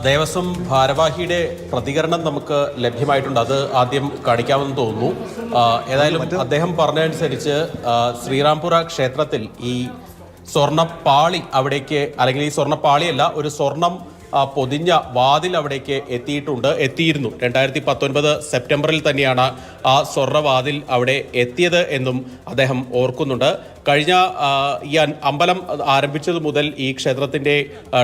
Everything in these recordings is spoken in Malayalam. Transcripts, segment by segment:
ദേവസ്വം ഭാരവാഹിയുടെ പ്രതികരണം നമുക്ക് ലഭ്യമായിട്ടുണ്ട്. അത് ആദ്യം കാണിക്കാമെന്ന് തോന്നുന്നു. ഏതായാലും അദ്ദേഹം പറഞ്ഞതനുസരിച്ച് ശ്രീറാംപുര ക്ഷേത്രത്തിൽ ഈ സ്വർണ്ണപ്പാളി അവിടേക്ക്, അല്ലെങ്കിൽ ഈ സ്വർണ്ണപ്പാളിയല്ല, ഒരു സ്വർണം പൊതിഞ്ഞ വാതിൽ അവിടേക്ക് എത്തിയിരുന്നു. 2019 സെപ്റ്റംബറിൽ തന്നെയാണ് ആ സ്വർണ്ണവാതിൽ അവിടെ എത്തിയത് എന്നും അദ്ദേഹം ഓർക്കുന്നുണ്ട്. കഴിഞ്ഞ ഈ അമ്പലം ആരംഭിച്ചത് മുതൽ ഈ ക്ഷേത്രത്തിൻ്റെ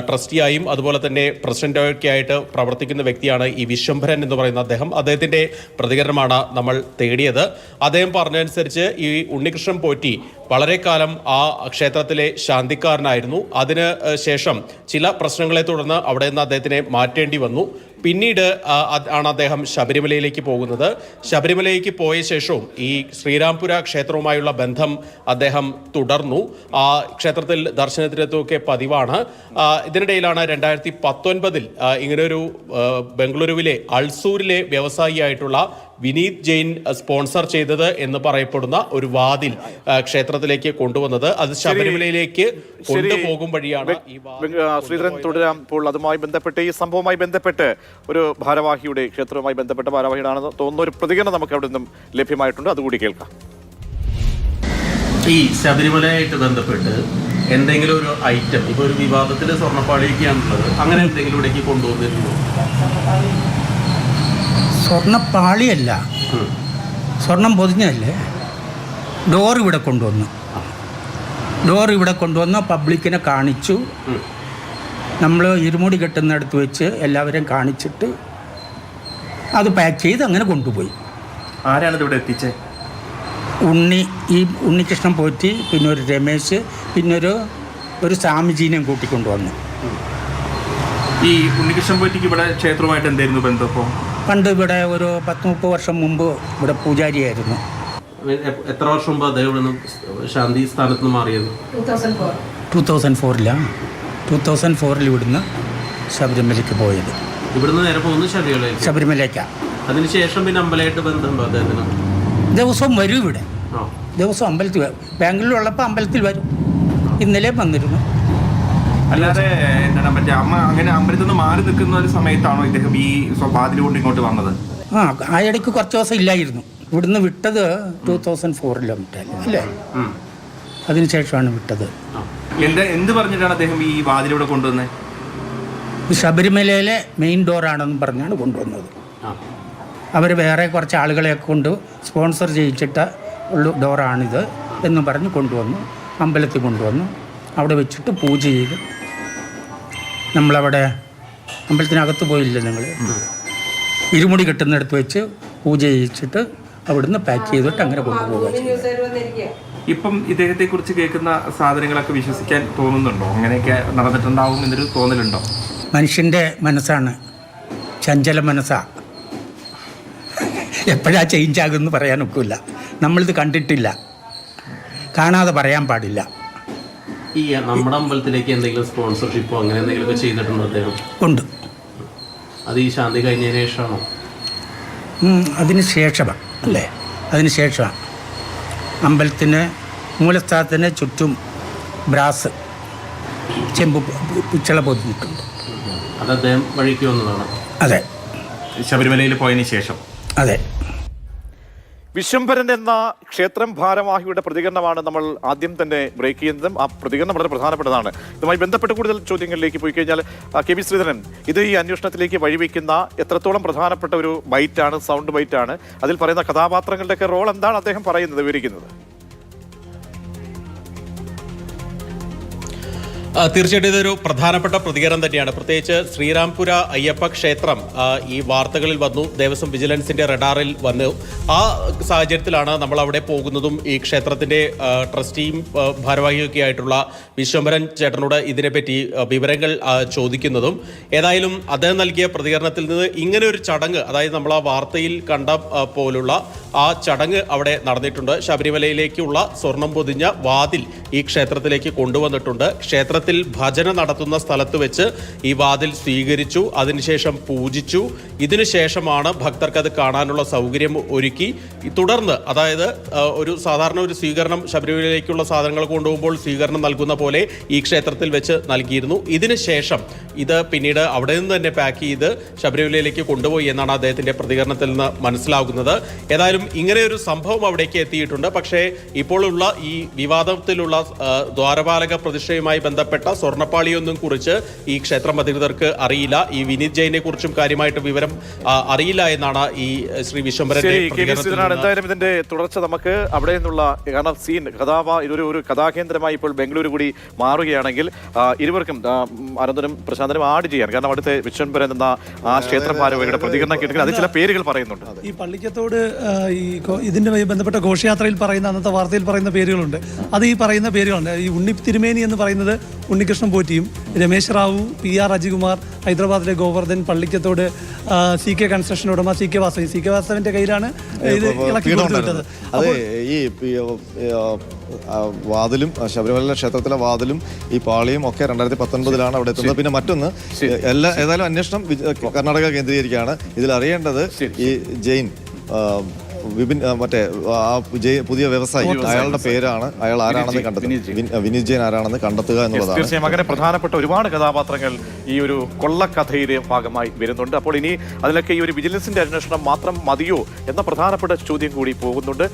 ട്രസ്റ്റിയായും അതുപോലെ തന്നെ പ്രസിഡന്റൊക്കെ ആയിട്ട് പ്രവർത്തിക്കുന്ന വ്യക്തിയാണ് ഈ വിശ്വംഭരൻ എന്ന് പറയുന്ന അദ്ദേഹത്തിൻ്റെ പ്രതികരണമാണ് നമ്മൾ തേടിയത്. അദ്ദേഹം പറഞ്ഞതനുസരിച്ച് ഈ ഉണ്ണികൃഷ്ണൻ പോറ്റി വളരെ കാലം ആ ക്ഷേത്രത്തിലെ ശാന്തിക്കാരനായിരുന്നു. അതിന് ശേഷം ചില പ്രശ്നങ്ങളെ തുടർന്ന് അവിടെ നിന്ന് അദ്ദേഹത്തിനെ മാറ്റേണ്ടി വന്നു. പിന്നീട് ആണ് അദ്ദേഹം ശബരിമലയിലേക്ക് പോകുന്നത്. ശബരിമലയിലേക്ക് പോയ ശേഷവും ഈ ശ്രീരാംപുര ക്ഷേത്രവുമായുള്ള ബന്ധം അദ്ദേഹം തുടർന്നു. ആ ക്ഷേത്രത്തിൽ ദർശനത്തിനെത്തുകയൊക്കെ പതിവാണ്. ഇതിനിടയിലാണ് 2019 ഇങ്ങനെയൊരു ബംഗളൂരുവിലെ അൾസൂരിലെ വ്യവസായിയായിട്ടുള്ള വിനീത് ജെയിൻ സ്പോൺസർ ചെയ്തത് എന്ന് പറയപ്പെടുന്ന ഒരു വാതിൽ ക്ഷേത്രത്തിലേക്ക് കൊണ്ടുവന്നത്. അത് ശബരിമലയിലേക്ക് കൊണ്ടുപോകും വഴിയാണ് ഈ ശ്രീധരൻ തുടരാം. ഇപ്പോൾ അതുമായി ബന്ധപ്പെട്ട്, ഈ സംഭവവുമായി ബന്ധപ്പെട്ട് ഒരു ഭാരവാഹിയുടെ, ക്ഷേത്രവുമായി ബന്ധപ്പെട്ട ഭാരവാഹിയുടെ ആണെന്ന് തോന്നുന്ന ഒരു പ്രതികരണം നമുക്ക് അവിടെ നിന്നും ലഭ്യമായിട്ടുണ്ട്. അതുകൂടി കേൾക്കാം. ഈ ശബരിമലയായിട്ട് ബന്ധപ്പെട്ട് എന്തെങ്കിലും ഒരു ഐറ്റം, ഇപ്പോൾ ഒരു വിവാദത്തിൽ സ്വർണ്ണപ്പാളിയൊക്കെയാണുള്ളത്, അങ്ങനെ എന്തെങ്കിലും ഇവിടേക്ക് കൊണ്ടുവന്നിരുന്നു? സ്വർണ്ണപ്പാളിയല്ല, സ്വർണം പൊതിഞ്ഞല്ലേ. ഡോർ ഇവിടെ കൊണ്ടുവന്നു പബ്ലിക്കിനെ കാണിച്ചു. നമ്മൾ ഇരുമുടി കെട്ടുന്നിടത്ത് വെച്ച് എല്ലാവരെയും കാണിച്ചിട്ട് അത് പാക്ക് ചെയ്ത് അങ്ങനെ കൊണ്ടുപോയി. ആരാണിത് ഇവിടെ എത്തിച്ചത്? ഉണ്ണികൃഷ്ണൻ പോറ്റി, പിന്നെ ഒരു രമേശ്, പിന്നെ ഒരു സ്വാമിജീനെയും കൂട്ടിക്കൊണ്ടുവന്നു. ഈ ഉണ്ണികൃഷ്ണൻ പോറ്റിക്ക് ഇവിടെ ക്ഷേത്രവുമായിട്ട് എന്തായിരുന്നു ബന്ധം? ഇപ്പോൾ പണ്ട് ഇവിടെ ഒരു 10-30 വർഷം മുമ്പ് ഇവിടെ പൂജാരിയായിരുന്നു. എത്ര വർഷം മുമ്പ് അദ്ദേഹം ശാന്തി സ്ഥാനത്ത് നിന്ന് മാറിയത്? 2004 ഇവിടുന്ന് ശബരിമലയ്ക്ക് പോയത്. ഇവിടുന്ന് നേരെ പോകുന്നത് ശബരിമലയ്ക്കാണ്. അതിനുശേഷം പിന്നെ അമ്പലമായിട്ട് ബന്ധമുണ്ടോ അദ്ദേഹത്തിന്? ദിവസവും വരും ഇവിടെ. ദിവസം അമ്പലത്തിൽ വരും. ബാംഗ്ലൂരിലുള്ളപ്പോൾ അമ്പലത്തിൽ വരും. ഇന്നലെ വന്നിരുന്നു. അല്ലാതെ എന്താണ് മറ്റേ അമ്മ അങ്ങനെ അമ്പലത്തിൽ നിന്ന് മാറി നിൽക്കുന്ന ഒരു സമയത്താണോ ഇദ്ദേഹം ഈ വാതിൽ കൊണ്ട് ഇങ്ങോട്ട് വന്നത്? ആ ഇടയ്ക്ക് കുറച്ച് ദിവസം ഇല്ലായിരുന്നു. ഇവിടുന്ന് വിട്ടത് 2004 അല്ലേ? അതിനുശേഷമാണ് വിട്ടത്. എന്ത് പറഞ്ഞിട്ടാണ് അദ്ദേഹം ഈ വാതിലൂടെ കൊണ്ടുവന്നത്? ശബരിമലയിലെ മെയിൻ ഡോറാണെന്ന് പറഞ്ഞാണ് കൊണ്ടുവന്നത്. അവർ വേറെ കുറച്ച് ആളുകളെ കൊണ്ട് സ്പോൺസർ ചെയ്യിച്ചിട്ട ഉള്ള ഡോറാണിത് എന്ന് പറഞ്ഞ് കൊണ്ടുവന്നു. അമ്പലത്തിൽ കൊണ്ടുവന്നു. അവിടെ വെച്ചിട്ട് പൂജ ചെയ്ത്, നമ്മളവിടെ അമ്പലത്തിനകത്ത് പോയില്ല, നിങ്ങൾ ഇരുമുടി കെട്ടുന്നിടത്ത് വെച്ച് പൂജ ചെയ്യിച്ചിട്ട് അവിടുന്ന് പാക്ക് ചെയ്തിട്ട് അങ്ങനെ കൊണ്ടുപോകുക. ഇപ്പം ഇദ്ദേഹത്തെക്കുറിച്ച് കേൾക്കുന്ന സാധനങ്ങളൊക്കെ വിശ്വസിക്കാൻ തോന്നുന്നുണ്ടോ? അങ്ങനെയൊക്കെ നടന്നിട്ടുണ്ടാവും എന്നൊരു തോന്നലുണ്ടോ? മനുഷ്യൻ്റെ മനസ്സാണ്, ചഞ്ചല മനസ്സാണ്. എപ്പോഴാ ചേഞ്ച് ആകുമെന്ന് പറയാൻ ഒക്കില്ല. നമ്മളിത് കണ്ടിട്ടില്ല, കാണാതെ പറയാൻ പാടില്ല. ഈ നമ്മുടെ അമ്പലത്തിലേക്ക് എന്തെങ്കിലും സ്പോൺസർഷിപ്പോ അങ്ങനെ എന്തെങ്കിലുമൊക്കെ ചെയ്തിട്ടുണ്ടോ അദ്ദേഹം? ഉണ്ട്. അത് ഈ ശാന്തി കഴിഞ്ഞതിന് ശേഷമാണോ? അതിന് ശേഷമാണ് അല്ലേ? അതിന് ശേഷമാണ്. അമ്പലത്തിന് മൂലസ്ഥാനത്തിന് ചുറ്റും ബ്രാസ് ചെമ്പ് പിച്ചള പൊതിഞ്ഞിട്ടുണ്ട്. അത് അദ്ദേഹം വഴിക്ക് വന്നതാണ്. അതെ, ശബരിമലയിൽ പോയതിന് ശേഷം. അതെ. വിശ്വംഭരൻ എന്ന ക്ഷേത്രം ഭാരവാഹിയുടെ പ്രതികരണമാണ് നമ്മൾ ആദ്യം തന്നെ ബ്രേക്ക് ചെയ്യുന്നതും. ആ പ്രതികരണം വളരെ പ്രധാനപ്പെട്ടതാണ്. ഇതുമായി ബന്ധപ്പെട്ട് കൂടുതൽ ചോദ്യങ്ങളിലേക്ക് പോയി കഴിഞ്ഞാൽ കെ.വി. ശ്രീധരൻ, ഇത് ഈ അന്വേഷണത്തിലേക്ക് വഴിവെക്കുന്ന എത്രത്തോളം പ്രധാനപ്പെട്ട ഒരു ബൈറ്റാണ്, സൗണ്ട് ബൈറ്റാണ്. അതിൽ പറയുന്ന കഥാപാത്രങ്ങളുടെയൊക്കെ റോൾ എന്താണ് അദ്ദേഹം പറയുന്നത്, വിവരിക്കുന്നത്? തീർച്ചയായിട്ടും ഇതൊരു പ്രധാനപ്പെട്ട പ്രതികരണം തന്നെയാണ്. പ്രത്യേകിച്ച് ശ്രീരാംപുര അയ്യപ്പ ക്ഷേത്രം ഈ വാർത്തകളിൽ വന്നു, ദേവസ്വം വിജിലൻസിന്റെ റഡാറിൽ വന്നു. ആ സാഹചര്യത്തിലാണ് നമ്മൾ അവിടെ പോകുന്നതും ഈ ക്ഷേത്രത്തിന്റെ ട്രസ്റ്റിയും ഭാരവാഹിയൊക്കെ ആയിട്ടുള്ള വിശ്വംഭരൻ ചേട്ടനോട് ഇതിനെപ്പറ്റി വിവരങ്ങൾ ചോദിക്കുന്നതും. ഏതായാലും അദ്ദേഹം നൽകിയ പ്രതികരണത്തിൽ നിന്ന് ഇങ്ങനെ ഒരു ചടങ്ങ്, അതായത് നമ്മൾ ആ വാർത്തയിൽ കണ്ട പോലുള്ള ആ ചടങ്ങ് അവിടെ നടന്നിട്ടുണ്ട്. ശബരിമലയിലേക്കുള്ള സ്വർണം പൊതിഞ്ഞ വാതിൽ ഈ ക്ഷേത്രത്തിലേക്ക് കൊണ്ടുവന്നിട്ടുണ്ട്. ക്ഷേത്രത്തിൽ ഭജന നടത്തുന്ന സ്ഥലത്ത് വെച്ച് ഈ വാതിൽ സ്വീകരിച്ചു, അതിനുശേഷം പൂജിച്ചു. ഇതിനുശേഷമാണ് ഭക്തർക്ക് അത് കാണാനുള്ള സൗകര്യം ഒരുക്കി. തുടർന്ന്, അതായത് ഒരു സാധാരണ ഒരു സ്വീകരണം ശബരിമലയിലേക്കുള്ള സാധനങ്ങൾ കൊണ്ടുപോകുമ്പോൾ സ്വീകരണം നൽകുന്ന പോലെ ഈ ക്ഷേത്രത്തിൽ വെച്ച് നൽകിയിരുന്നു. ഇതിനുശേഷം ഇത് പിന്നീട് അവിടെ നിന്ന് തന്നെ പാക്ക് ചെയ്ത് ശബരിമലയിലേക്ക് കൊണ്ടുപോയി എന്നാണ് അദ്ദേഹത്തിന്റെ പ്രതികരണത്തിൽ നിന്ന് മനസ്സിലാകുന്നത്. ഏതായാലും ഇങ്ങനെ ഒരു സംഭവം അവിടേക്ക് എത്തിയിട്ടുണ്ട്. പക്ഷേ ഇപ്പോഴുള്ള ഈ വിവാദത്തിലുള്ള ദ്വാരപാലക പ്രതിഷ്ഠയുമായി ബന്ധപ്പെട്ട സ്വർണ്ണപ്പാളിയൊന്നും കുറിച്ച് ഈ ക്ഷേത്രം അധികൃതർക്ക് അറിയില്ല. ഈ വിനീത് ജെയിനെ കുറിച്ചും കാര്യമായിട്ട് വിവരം അറിയില്ല എന്നാണ് ഈ ശ്രീ വിശ്വംഭരന്റെ എന്തായാലും ഇതിന്റെ തുടർച്ച നമുക്ക് അവിടെ നിന്നുള്ള കാരണം സീൻ ഇതൊരു കഥാകേന്ദ്രമായി ഇപ്പോൾ ബംഗളൂരു കൂടി മാറുകയാണെങ്കിൽ ഇരുവർക്കും അനന്തനും പ്രശാന്തനും ആഡ് ചെയ്യാൻ കാരണം അവിടുത്തെ വിശ്വംഭരൻ എന്ന ആ ക്ഷേത്ര ഭാരവാഹിയുടെ പ്രതികരണം കേട്ടിട്ട് അത് ചില പേരുകൾ പറയുന്നുണ്ട്. ഈ പള്ളിക്കത്തോട് ഇതിന്റെ ബന്ധപ്പെട്ട ഘോഷയാത്രയിൽ പറയുന്ന അന്നത്തെ വാർത്തയിൽ പറയുന്ന പേരുകളുണ്ട്. അത് ഈ പറയുന്ന പേരുകളുണ്ട്. ഈ ഉണ്ണി തിരുമേനി എന്ന് പറയുന്നത് ഉണ്ണികൃഷ്ണൻ പോറ്റിയും, രമേശ് റാവു, PR അജികുമാർ, ഹൈദരാബാദിലെ ഗോവർദ്ധൻ, പള്ളിക്കത്തോട് CK കൺസ്ട്രക്ഷൻ ഉടമ CK വാസവിന്റെ കയ്യിലാണ് ഇത് ഇളക്കി കൊടുത്തുവിട്ടത്. അതെ, ഈ വാതിലും ശബരിമല ക്ഷേത്രത്തിലെ വാതിലും ഈ പാളിയും ഒക്കെ 2019 അവിടെ എത്തുന്നത്. പിന്നെ മറ്റൊന്ന് ഏതായാലും അന്വേഷണം കർണാടക കേന്ദ്രീകരിക്കുകയാണ്. ഇതിൽ അറിയേണ്ടത് ഈ ജെയിൻ വിപിൻ മറ്റേ പുതിയ വ്യവസായി അയാളുടെ പേരാണ്, അയാൾ ആരാണെന്ന് കണ്ടെത്തുക, വിനീത് ജെയിൻ ആരാണെന്ന് കണ്ടെത്തുക എന്നുള്ളതാണ്. തീർച്ചയായും അങ്ങനെ പ്രധാനപ്പെട്ട ഒരുപാട് കഥാപാത്രങ്ങൾ ഈ ഒരു കൊള്ളക്കഥയുടെ ഭാഗമായി വരുന്നുണ്ട്. അപ്പോൾ ഇനി അതിലൊക്കെ ഈ ഒരു വിജിലൻസിന്റെ അന്വേഷണം മാത്രം മതിയോ എന്ന പ്രധാനപ്പെട്ട ചോദ്യം കൂടി പോകുന്നുണ്ട്.